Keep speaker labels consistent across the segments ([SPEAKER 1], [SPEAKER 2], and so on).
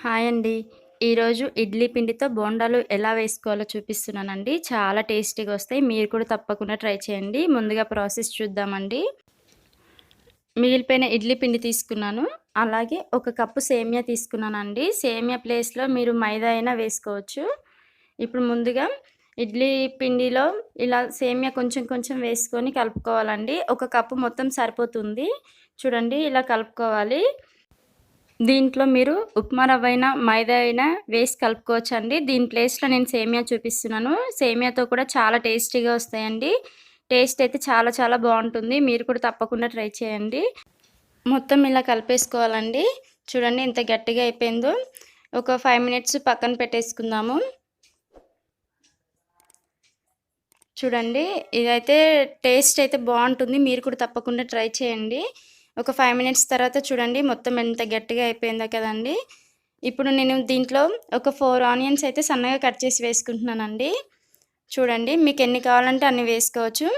[SPEAKER 1] Hi అండి. ఈరోజు ఇడ్లీ పిండితో బోండాలు ఎలా వేసుకోవాలో చూపిస్తున్నానండి. చాలా టేస్టీగా వస్తాయి. మీరు కూడా తప్పకుండా ట్రై చేయండి. ముందుగా ప్రాసెస్ చూద్దామండి. మిగిలిపోయిన ఇడ్లీ పిండి తీసుకున్నాను. అలాగే ఒక కప్పు సేమియా తీసుకున్నానండి. సేమియా ప్లేస్‌లో మీరు మైదా అయినా వేసుకోవచ్చు. ఇప్పుడు ముందుగా ఇడ్లీ పిండిలో ఇలా సేమియా కొంచెం కొంచెం వేసుకొని కలుపుకోవాలండి. ఒక కప్పు మొత్తం సరిపోతుంది. చూడండి ఇలా కలుపుకోవాలి. దీంట్లో మీరు ఉప్మా రవ్వైనా, మైదా అయినా వేసి కలుపుకోవచ్చండి. దీని ప్లేస్‌లో నేను సేమియా చూపిస్తున్నాను. సేమియాతో కూడా చాలా టేస్టీగా వస్తాయండి. టేస్ట్ అయితే చాలా చాలా బావుంటుంది. మీరు కూడా తప్పకుండా ట్రై చేయండి. మొత్తం ఇలా కలిపేసుకోవాలండి. చూడండి ఎంత గట్టిగా అయిపోయిందో. ఒక 5 మినిట్స్ పక్కన పెట్టేసుకుందాము. చూడండి ఇదైతే టేస్ట్ అయితే బావుంటుంది. మీరు కూడా తప్పకుండా ట్రై చేయండి. ఒక 5 మినిట్స్ తర్వాత చూడండి మొత్తం ఎంత గట్టిగా అయిపోయిందో కదండీ. ఇప్పుడు నేను దీంట్లో ఒక 4 ఆనియన్స్ అయితే సన్నగా కట్ చేసి వేసుకుంటున్నానండి. చూడండి మీకెన్ని కావాలంటే అన్ని వేసుకోవచ్చు.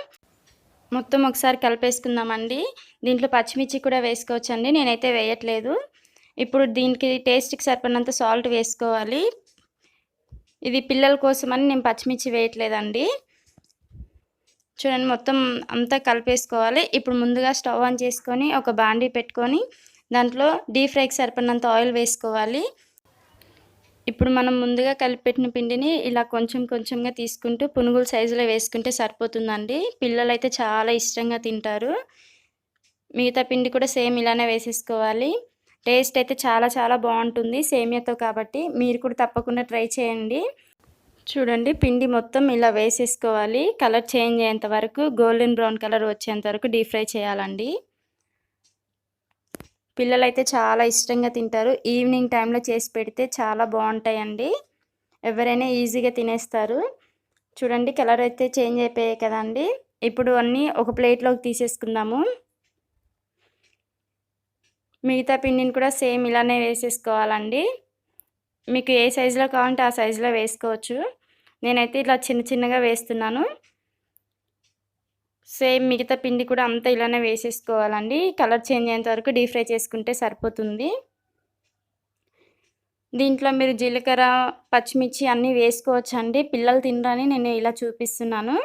[SPEAKER 1] మొత్తం ఒకసారి కలిపేసుకుందామండి. దీంట్లో పచ్చిమిర్చి కూడా వేసుకోవచ్చండి. నేనైతే వేయట్లేదు. ఇప్పుడు దీనికి టేస్ట్‌కి సరిపడినంత సాల్ట్ వేసుకోవాలి. ఇది పిల్లల కోసమని నేను పచ్చిమిర్చి వేయట్లేదండి. చూడండి మొత్తం అంతా కలిపేసుకోవాలి. ఇప్పుడు ముందుగా స్టవ్ ఆన్ చేసుకొని ఒక బాండీ పెట్టుకొని దాంట్లో డీప్ ఫ్రైకి సరిపడినంత ఆయిల్ వేసుకోవాలి. ఇప్పుడు మనం ముందుగా కలిపెట్టిన పిండిని ఇలా కొంచెం కొంచెంగా తీసుకుంటూ పునుగుల సైజులో వేసుకుంటే సరిపోతుందండి. పిల్లలైతే చాలా ఇష్టంగా తింటారు. మిగతా పిండి కూడా సేమ్ ఇలానే వేసేసుకోవాలి. టేస్ట్ అయితే చాలా చాలా బావుంటుంది సేమియాతో కాబట్టి. మీరు కూడా తప్పకుండా ట్రై చేయండి. చూడండి పిండి మొత్తం ఇలా వేసేసుకోవాలి. కలర్ చేంజ్ అయ్యేంత వరకు గోల్డెన్ బ్రౌన్ కలర్ వచ్చేంత వరకు డీప్ ఫ్రై చేయాలండి. పిల్లలైతే చాలా ఇష్టంగా తింటారు. ఈవినింగ్ టైంలో చేసి పెడితే చాలా బావుంటాయండి. ఎవరైనా ఈజీగా తినేస్తారు. చూడండి కలర్ అయితే చేంజ్ అయిపోయాయి కదండీ. ఇప్పుడు అన్నీ ఒక ప్లేట్‌లోకి తీసేసుకుందాము. మిగతా పిండిని కూడా సేమ్ ఇలానే వేసేసుకోవాలండి. మీకు ఏ సైజులో కావాలంటే ఆ సైజులో వేసుకోవచ్చు. నేనైతే ఇలా చిన్న చిన్నగా వేస్తున్నాను. సేమ్ మిగతా పిండి కూడా అంతా ఇలానే వేసేసుకోవాలండి. కలర్ చేంజ్ అయ్యేంత వరకు డీప్ ఫ్రై చేసుకుంటే సరిపోతుంది. దీంట్లో మీరు జీలకర్ర, పచ్చిమిర్చి అన్నీ వేసుకోవచ్చండి. పిల్లలు తినరని నేను ఇలా చూపిస్తున్నాను.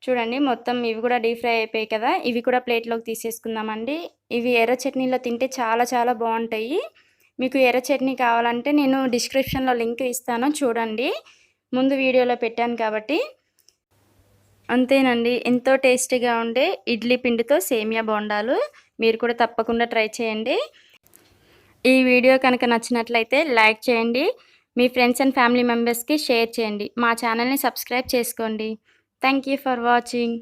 [SPEAKER 1] చూడండి మొత్తం ఇవి కూడా డీప్ ఫ్రై అయిపోయాయి కదా! ఇవి కూడా ప్లేట్‌లోకి తీసేసుకుందామండి. ఇవి ఎర్ర చట్నీలో తింటే చాలా చాలా బావుంటాయి. మీకు ఎర్ర చట్నీ కావాలంటే నేను డిస్క్రిప్షన్‌లో లింక్ ఇస్తాను చూడండి. ముందు వీడియోలో పెట్టాను కాబట్టి. అంతేనండి. ఎంతో టేస్టీగా ఉండే ఇడ్లీ పిండితో సేమియా బోండాలు. మీరు కూడా తప్పకుండా ట్రై చేయండి. ఈ వీడియో కనుక నచ్చినట్లయితే లైక్ చేయండి. మీ ఫ్రెండ్స్ అండ్ ఫ్యామిలీ మెంబర్స్‌కి షేర్ చేయండి. మా ఛానల్‌ని సబ్స్క్రైబ్ చేసుకోండి. Thank you for watching.